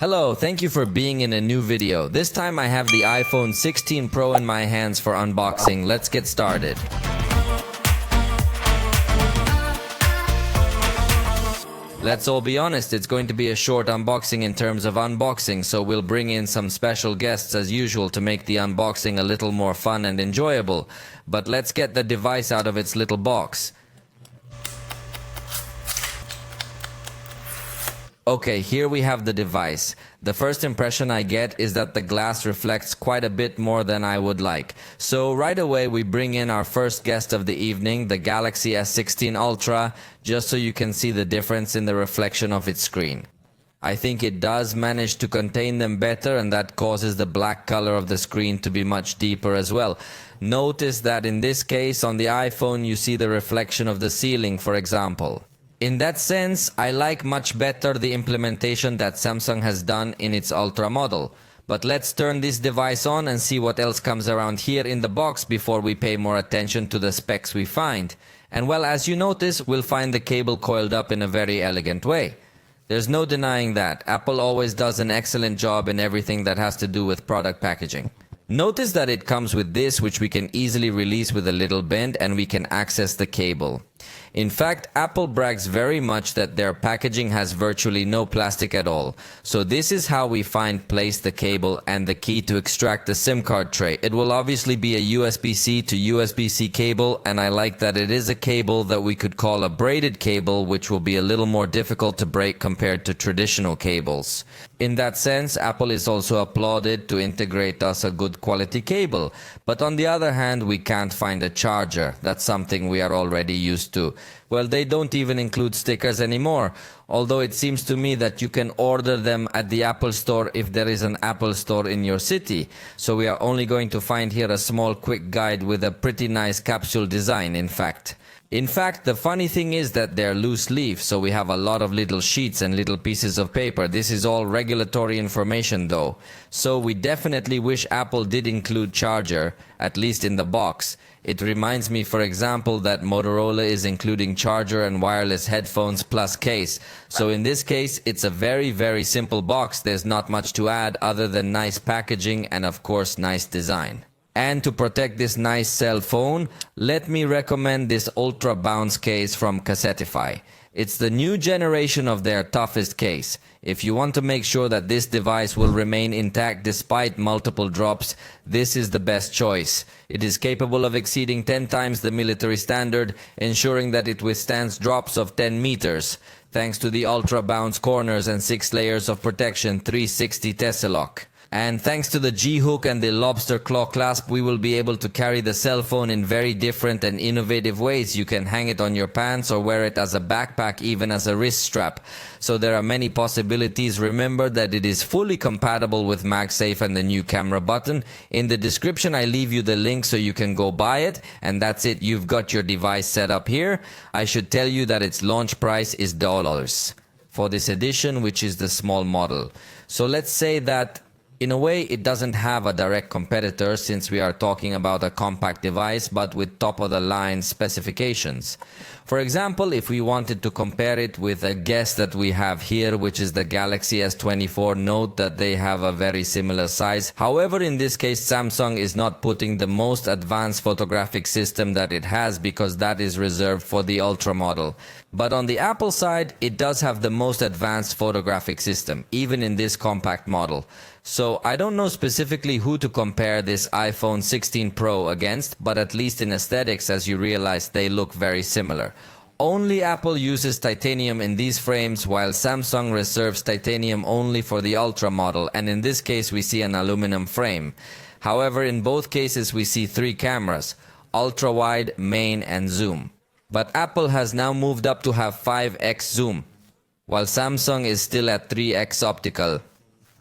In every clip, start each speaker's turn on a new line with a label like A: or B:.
A: Hello, thank you for being in a new video. This time I have the iPhone 16 Pro in my hands for unboxing. Let's get started. Let's all be honest, it's going to be a short unboxing in terms of unboxing, so we'll bring in some special guests as usual to make the unboxing a little more fun and enjoyable. But let's get the device out of its little box. Okay, here we have the device. The first impression I get is that the glass reflects quite a bit more than I would like. So right away we bring in our first guest of the evening, the Galaxy S16 Ultra, just so you can see the difference in the reflection of its screen. I think it does manage to contain them better, and that causes the black color of the screen to be much deeper as well. Notice that in this case on the iPhone you see the reflection of the ceiling, for example. In that sense, I like much better the implementation that Samsung has done in its Ultra model. But let's turn this device on and see what else comes around here in the box before we pay more attention to the specs we find. And well, as you notice, we'll find the cable coiled up in a very elegant way. There's no denying that. Apple always does an excellent job in everything that has to do with product packaging. Notice that it comes with this, which we can easily release with a little bend, and we can access the cable. In fact, Apple brags very much that their packaging has virtually no plastic at all. So this is how we place the cable and the key to extract the SIM card tray. It will obviously be a USB-C to USB-C cable, and I like that it is a cable that we could call a braided cable, which will be a little more difficult to break compared to traditional cables. In that sense, Apple is also applauded to integrate us a good quality cable. But on the other hand, we can't find a charger. That's something we are already used to. Well, they don't even include stickers anymore, although it seems to me that you can order them at the Apple Store if there is an Apple Store in your city. So we are only going to find here a small quick guide with a pretty nice capsule design, in fact. The funny thing is that they're loose leaf, so we have a lot of little sheets and little pieces of paper. This is all regulatory information though. So we definitely wish Apple did include charger, at least in the box. It reminds me, for example, that Motorola is including charger and wireless headphones plus case. So in this case, it's a very simple box. There's not much to add other than nice packaging and of course nice design. And to protect this nice cell phone, let me recommend this Ultra Bounce case from Cassetify. It's the new generation of their toughest case. If you want to make sure that this device will remain intact despite multiple drops, this is the best choice. It is capable of exceeding 10 times the military standard, ensuring that it withstands drops of 10 meters. Thanks to the Ultra Bounce corners and 6 layers of protection, 360 Tesselock. And thanks to the G-hook and the lobster claw clasp, we will be able to carry the cell phone in very different and innovative ways. You can hang it on your pants or wear it as a backpack, even as a wrist strap. So there are many possibilities. Remember that it is fully compatible with MagSafe and the new camera button. In the description I leave you the link so you can go buy it. And that's it, you've got your device set up here. I should tell you that its launch price is $. For this edition, which is the small model. So let's say that in a way, it doesn't have a direct competitor since we are talking about a compact device but with top-of-the-line specifications. For example, if we wanted to compare it with a guest that we have here, which is the Galaxy S24, note that they have a very similar size. However, in this case, Samsung is not putting the most advanced photographic system that it has because that is reserved for the Ultra model. But on the Apple side, it does have the most advanced photographic system, even in this compact model. So I don't know specifically who to compare this iPhone 16 Pro against, but at least in aesthetics, as you realize, they look very similar. Only Apple uses titanium in these frames, while Samsung reserves titanium only for the Ultra model, and in this case we see an aluminum frame. However, in both cases we see 3 cameras, ultra-wide, main and zoom. But Apple has now moved up to have 5x zoom, while Samsung is still at 3x optical.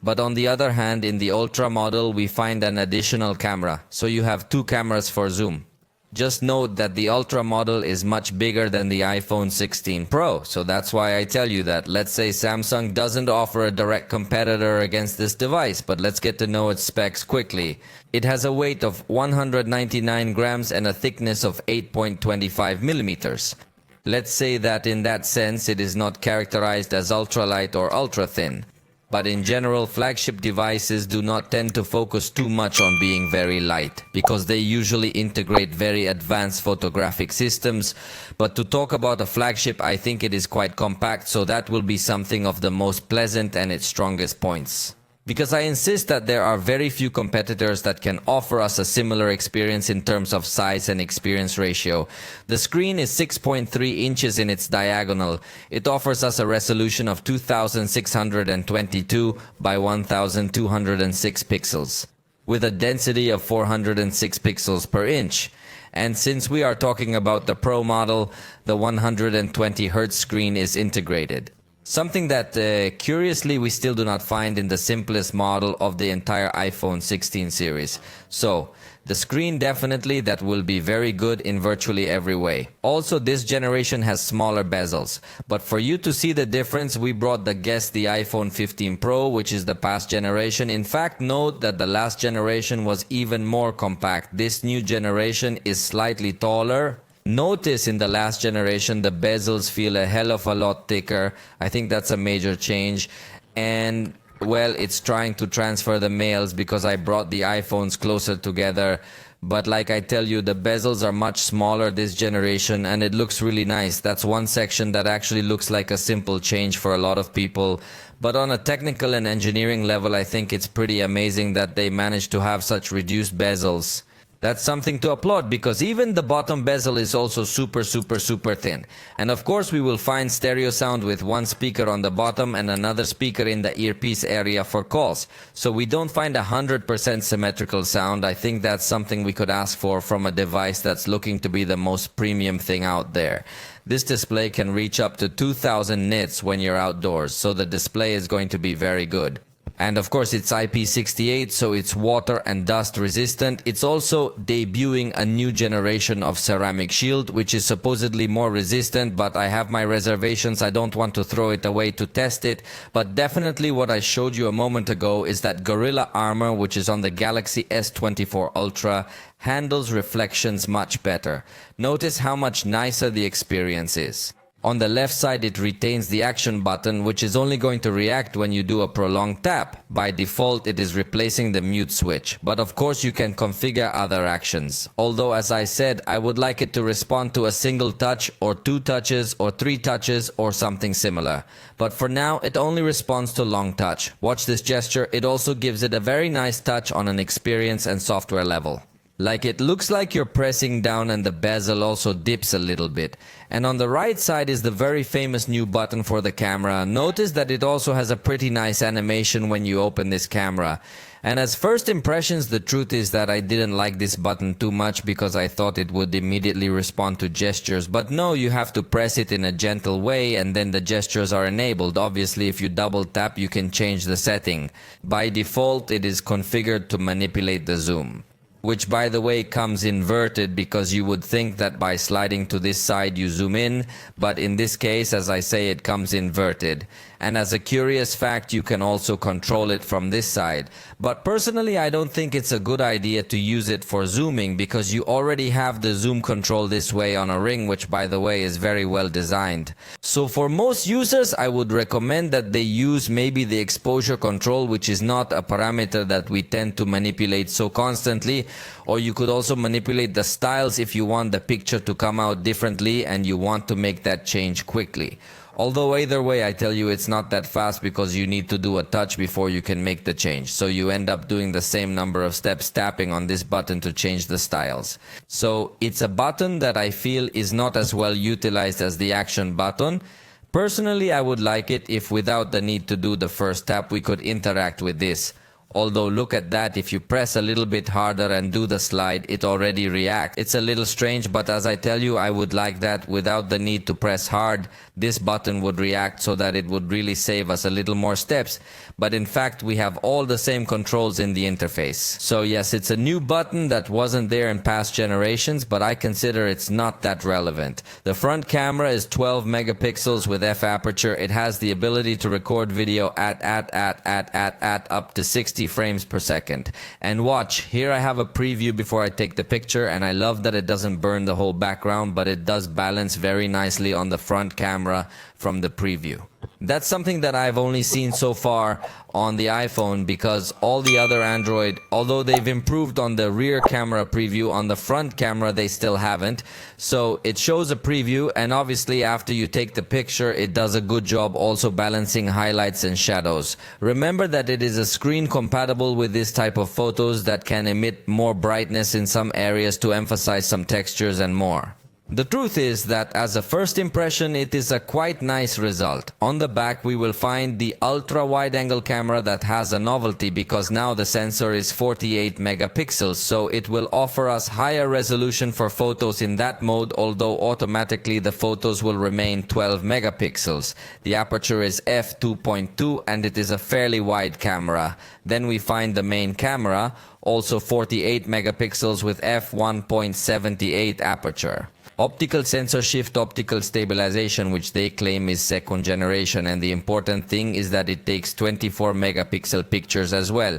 A: But on the other hand, in the Ultra model, we find an additional camera, so you have 2 cameras for zoom. Just note that the Ultra model is much bigger than the iPhone 16 Pro, so that's why I tell you that. Let's say Samsung doesn't offer a direct competitor against this device, but let's get to know its specs quickly. It has a weight of 199 grams and a thickness of 8.25 millimeters. Let's say that in that sense, it is not characterized as ultralight or ultra-thin. But in general, flagship devices do not tend to focus too much on being very light because they usually integrate very advanced photographic systems. But to talk about a flagship, I think it is quite compact, so that will be something of the most pleasant and its strongest points. Because I insist that there are very few competitors that can offer us a similar experience in terms of size and experience ratio. The screen is 6.3 inches in its diagonal. It offers us a resolution of 2622 by 1206 pixels, with a density of 406 pixels per inch. And since we are talking about the Pro model, the 120 Hz screen is integrated. Something that, curiously, we still do not find in the simplest model of the entire iPhone 16 series. So, the screen definitely that will be very good in virtually every way. Also, this generation has smaller bezels. But for you to see the difference, we brought the iPhone 15 Pro, which is the past generation. In fact, note that the last generation was even more compact. This new generation is slightly taller. Notice in the last generation the bezels feel a hell of a lot thicker. I think that's a major change. And well, it's trying to transfer the males because I brought the iPhones closer together. But like I tell you, the bezels are much smaller this generation and it looks really nice. That's one section that actually looks like a simple change for a lot of people. But on a technical and engineering level, I think it's pretty amazing that they managed to have such reduced bezels. That's something to applaud because even the bottom bezel is also super thin. And of course we will find stereo sound with one speaker on the bottom and another speaker in the earpiece area for calls. So we don't find 100% symmetrical sound. I think that's something we could ask for from a device that's looking to be the most premium thing out there. This display can reach up to 2000 nits when you're outdoors, so the display is going to be very good. And of course it's IP68, so it's water and dust resistant. It's also debuting a new generation of ceramic shield, which is supposedly more resistant, but I have my reservations. I don't want to throw it away to test it. But definitely what I showed you a moment ago is that Gorilla Armor, which is on the Galaxy S24 Ultra, handles reflections much better. Notice how much nicer the experience is. On the left side, it retains the action button, which is only going to react when you do a prolonged tap. By default, it is replacing the mute switch. But of course, you can configure other actions. Although, as I said, I would like it to respond to a single touch or 2 touches or 3 touches or something similar. But for now, it only responds to long touch. Watch this gesture. It also gives it a very nice touch on an experience and software level. Like it looks like you're pressing down and the bezel also dips a little bit. And on the right side is the very famous new button for the camera. Notice that it also has a pretty nice animation when you open this camera. And as first impressions, the truth is that I didn't like this button too much because I thought it would immediately respond to gestures. But no, you have to press it in a gentle way and then the gestures are enabled. Obviously, if you double tap, you can change the setting. By default, it is configured to manipulate the zoom, which by the way comes inverted because you would think that by sliding to this side you zoom in, but in this case, as I say, it comes inverted. And as a curious fact, you can also control it from this side. But personally, I don't think it's a good idea to use it for zooming because you already have the zoom control this way on a ring, which by the way is very well designed. So for most users, I would recommend that they use maybe the exposure control, which is not a parameter that we tend to manipulate so constantly. Or you could also manipulate the styles if you want the picture to come out differently and you want to make that change quickly. Although either way, I tell you, it's not that fast because you need to do a touch before you can make the change. So you end up doing the same number of steps tapping on this button to change the styles. So it's a button that I feel is not as well utilized as the action button. Personally, I would like it if without the need to do the first tap, we could interact with this. Although look at that, if you press a little bit harder and do the slide, it already reacts. It's a little strange, but as I tell you, I would like that without the need to press hard. This button would react so that it would really save us a little more steps. But in fact, we have all the same controls in the interface. So yes, it's a new button that wasn't there in past generations, but I consider it's not that relevant. The front camera is 12 megapixels with f aperture. It has the ability to record video at up to 60 frames per second. And watch, here I have a preview before I take the picture, and I love that it doesn't burn the whole background, but it does balance very nicely on the front camera from the preview. That's something that I've only seen so far on the iPhone, because all the other Android, although they've improved on the rear camera preview, on the front camera they still haven't. So it shows a preview, and obviously after you take the picture it does a good job also balancing highlights and shadows. Remember that it is a screen compatible with this type of photos that can emit more brightness in some areas to emphasize some textures and more. The truth is that as a first impression it is a quite nice result. On the back we will find the ultra wide angle camera that has a novelty, because now the sensor is 48 megapixels, so it will offer us higher resolution for photos in that mode, although automatically the photos will remain 12 megapixels. The aperture is f2.2 and it is a fairly wide camera. Then we find the main camera, also 48 megapixels with f1.78 aperture. Optical sensor shift optical stabilization, which they claim is second generation, and the important thing is that it takes 24 megapixel pictures as well.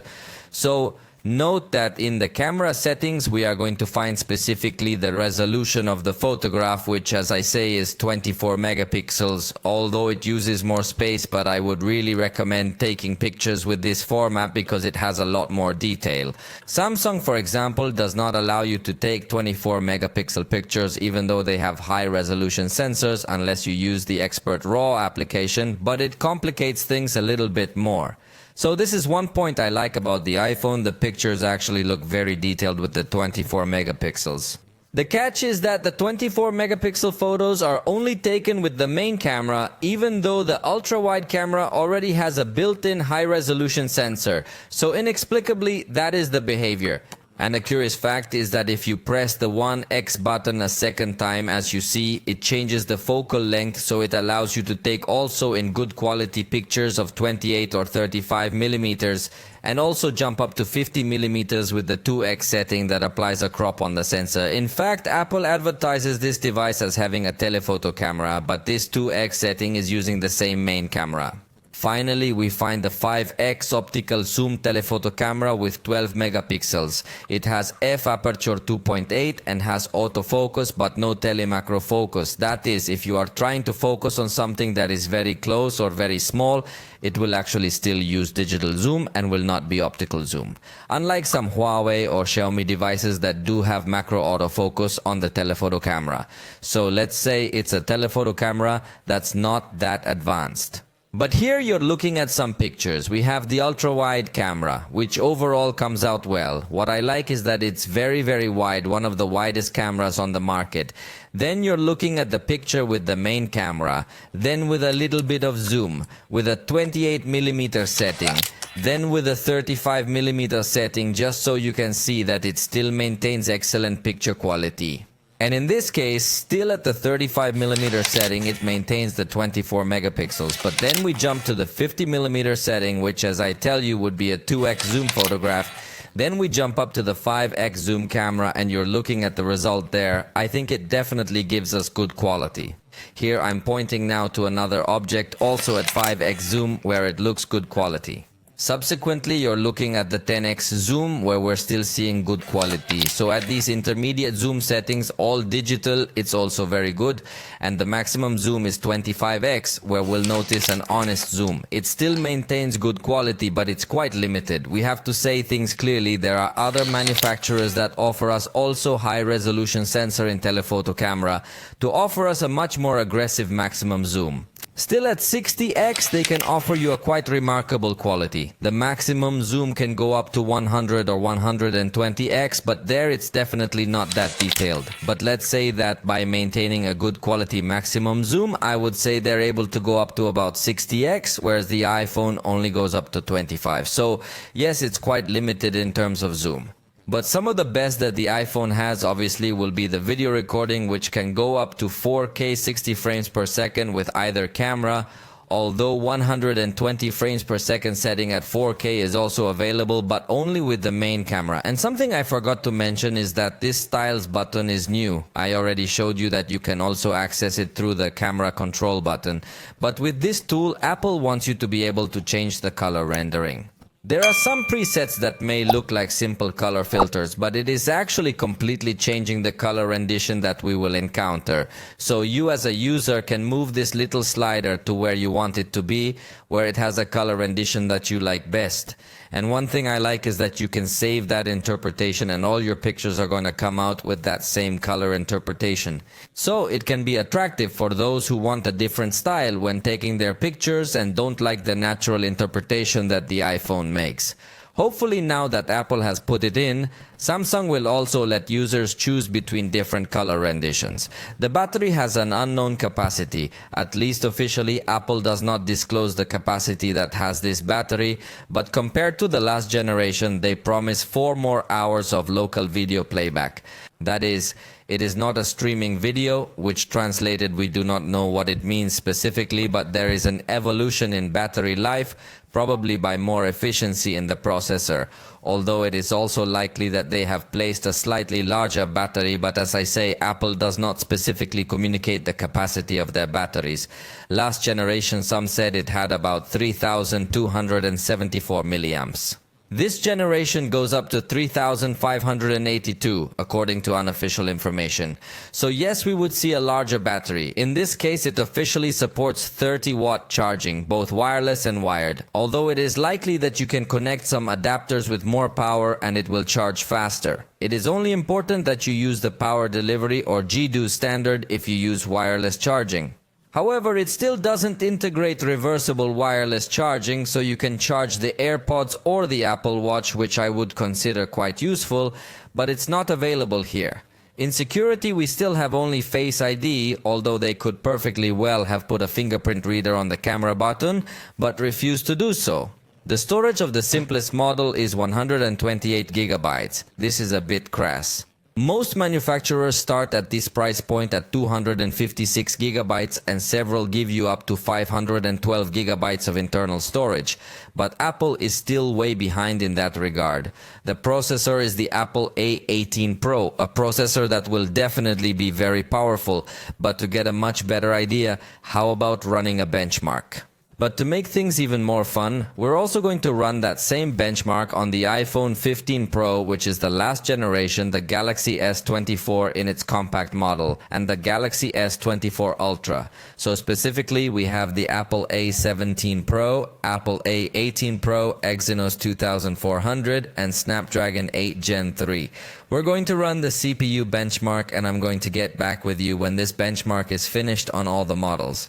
A: So note that in the camera settings we are going to find specifically the resolution of the photograph, which as I say is 24 megapixels, although it uses more space, but I would really recommend taking pictures with this format because it has a lot more detail. Samsung, for example, does not allow you to take 24 megapixel pictures even though they have high resolution sensors, unless you use the Expert RAW application, but it complicates things a little bit more. So this is one point I like about the iPhone. The pictures actually look very detailed with the 24 megapixels. The catch is that the 24 megapixel photos are only taken with the main camera, even though the ultra-wide camera already has a built-in high-resolution sensor. So inexplicably, that is the behavior. And a curious fact is that if you press the 1x button a second time, as you see, it changes the focal length, so it allows you to take also in good quality pictures of 28 or 35 millimeters, and also jump up to 50 millimeters with the 2x setting that applies a crop on the sensor. In fact, Apple advertises this device as having a telephoto camera, but this 2x setting is using the same main camera. Finally, we find the 5x optical zoom telephoto camera with 12 megapixels. It has f-aperture 2.8 and has autofocus but no telemacro focus. That is, if you are trying to focus on something that is very close or very small, it will actually still use digital zoom and will not be optical zoom. Unlike some Huawei or Xiaomi devices that do have macro autofocus on the telephoto camera. So let's say it's a telephoto camera that's not that advanced. But here you're looking at some pictures. We have the ultra-wide camera, which overall comes out well. What I like is that it's very, very wide, one of the widest cameras on the market. Then you're looking at the picture with the main camera, then with a little bit of zoom, with a 28mm setting, then with a 35mm setting, just so you can see that it still maintains excellent picture quality. And in this case, still at the 35mm setting, it maintains the 24 megapixels. But then we jump to the 50mm setting, which, as I tell you, would be a 2x zoom photograph. Then we jump up to the 5x zoom camera, and you're looking at the result there. I think it definitely gives us good quality. Here I'm pointing now to another object, also at 5x zoom, where it looks good quality. Subsequently, you're looking at the 10x zoom, where we're still seeing good quality. So at these intermediate zoom settings, all digital, it's also very good. And the maximum zoom is 25x, where we'll notice an honest zoom. It still maintains good quality, but it's quite limited. We have to say things clearly. There are other manufacturers that offer us also high resolution sensor in telephoto camera to offer us a much more aggressive maximum zoom. Still at 60x, they can offer you a quite remarkable quality. The maximum zoom can go up to 100 or 120x, but there it's definitely not that detailed. But let's say that by maintaining a good quality maximum zoom, I would say they're able to go up to about 60x, whereas the iPhone only goes up to 25. So yes, it's quite limited in terms of zoom. But some of the best that the iPhone has obviously will be the video recording, which can go up to 4K 60 frames per second with either camera, although 120 frames per second setting at 4K is also available, but only with the main camera. And something I forgot to mention is that this styles button is new. I already showed you that you can also access it through the camera control button. But with this tool, Apple wants you to be able to change the color rendering. There are some presets that may look like simple color filters, but it is actually completely changing the color rendition that we will encounter. So you as a user can move this little slider to where you want it to be, where it has a color rendition that you like best. And one thing I like is that you can save that interpretation and all your pictures are going to come out with that same color interpretation. So it can be attractive for those who want a different style when taking their pictures and don't like the natural interpretation that the iPhone makes. Hopefully now that Apple has put it in, Samsung will also let users choose between different color renditions. The battery has an unknown capacity. At least officially, Apple does not disclose the capacity that has this battery, but compared to the last generation, they promise 4 more hours of local video playback. That is, it is not a streaming video, which translated we do not know what it means specifically, but there is an evolution in battery life, probably by more efficiency in the processor, although it is also likely that they have placed a slightly larger battery, but as I say, Apple does not specifically communicate the capacity of their batteries. Last generation, some said it had about 3,274 milliamps. This generation goes up to 3,582, according to unofficial information. So yes, we would see a larger battery. In this case, it officially supports 30-watt charging, both wireless and wired. Although it is likely that you can connect some adapters with more power and it will charge faster. It is only important that you use the power delivery or GDU standard if you use wireless charging. However, it still doesn't integrate reversible wireless charging, so you can charge the AirPods or the Apple Watch, which I would consider quite useful, but it's not available here. In security, we still have only Face ID, although they could perfectly well have put a fingerprint reader on the camera button, but refused to do so. The storage of the simplest model is 128 gigabytes. This is a bit crass. Most manufacturers start at this price point at 256 gigabytes and several give you up to 512 gigabytes of internal storage, but Apple is still way behind in that regard. The processor is the Apple A18 Pro, a processor that will definitely be very powerful, but to get a much better idea, how about running a benchmark? But to make things even more fun, we're also going to run that same benchmark on the iPhone 15 Pro, which is the last generation, the Galaxy S24 in its compact model, and the Galaxy S24 Ultra. So specifically, we have the Apple A17 Pro, Apple A18 Pro, Exynos 2400, and Snapdragon 8 Gen 3. We're going to run the CPU benchmark, and I'm going to get back with you when this benchmark is finished on all the models.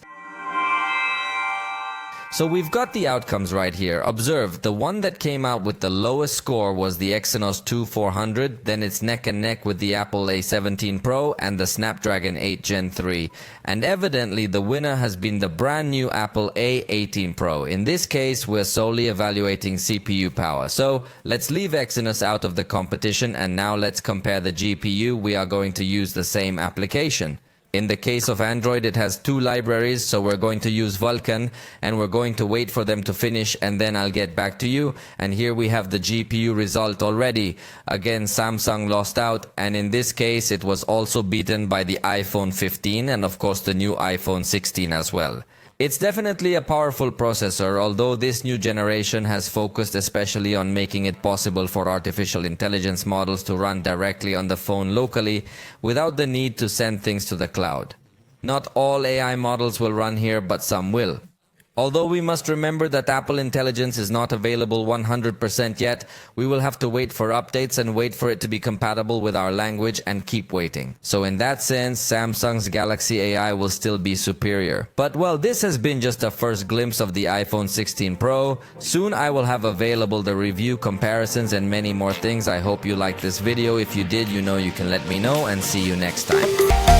A: So we've got the outcomes right here. Observe, the one that came out with the lowest score was the Exynos 2400, then it's neck and neck with the Apple A17 Pro and the Snapdragon 8 Gen 3. And evidently the winner has been the brand new Apple A18 Pro. In this case, we're solely evaluating CPU power. So let's leave Exynos out of the competition and now let's compare the GPU. We are going to use the same application. In the case of Android, it has 2 libraries, so we're going to use Vulkan, and we're going to wait for them to finish, and then I'll get back to you. And here we have the GPU result already. Again, Samsung lost out, and in this case, it was also beaten by the iPhone 15, and of course the new iPhone 16 as well. It's definitely a powerful processor, although this new generation has focused especially on making it possible for artificial intelligence models to run directly on the phone locally without the need to send things to the cloud. Not all AI models will run here, but some will. Although we must remember that Apple Intelligence is not available 100% yet, we will have to wait for updates and wait for it to be compatible with our language and keep waiting. So in that sense, Samsung's Galaxy AI will still be superior. But well, this has been just a first glimpse of the iPhone 16 Pro. Soon I will have available the review, comparisons, and many more things. I hope you liked this video. If you did, you know you can let me know, and see you next time.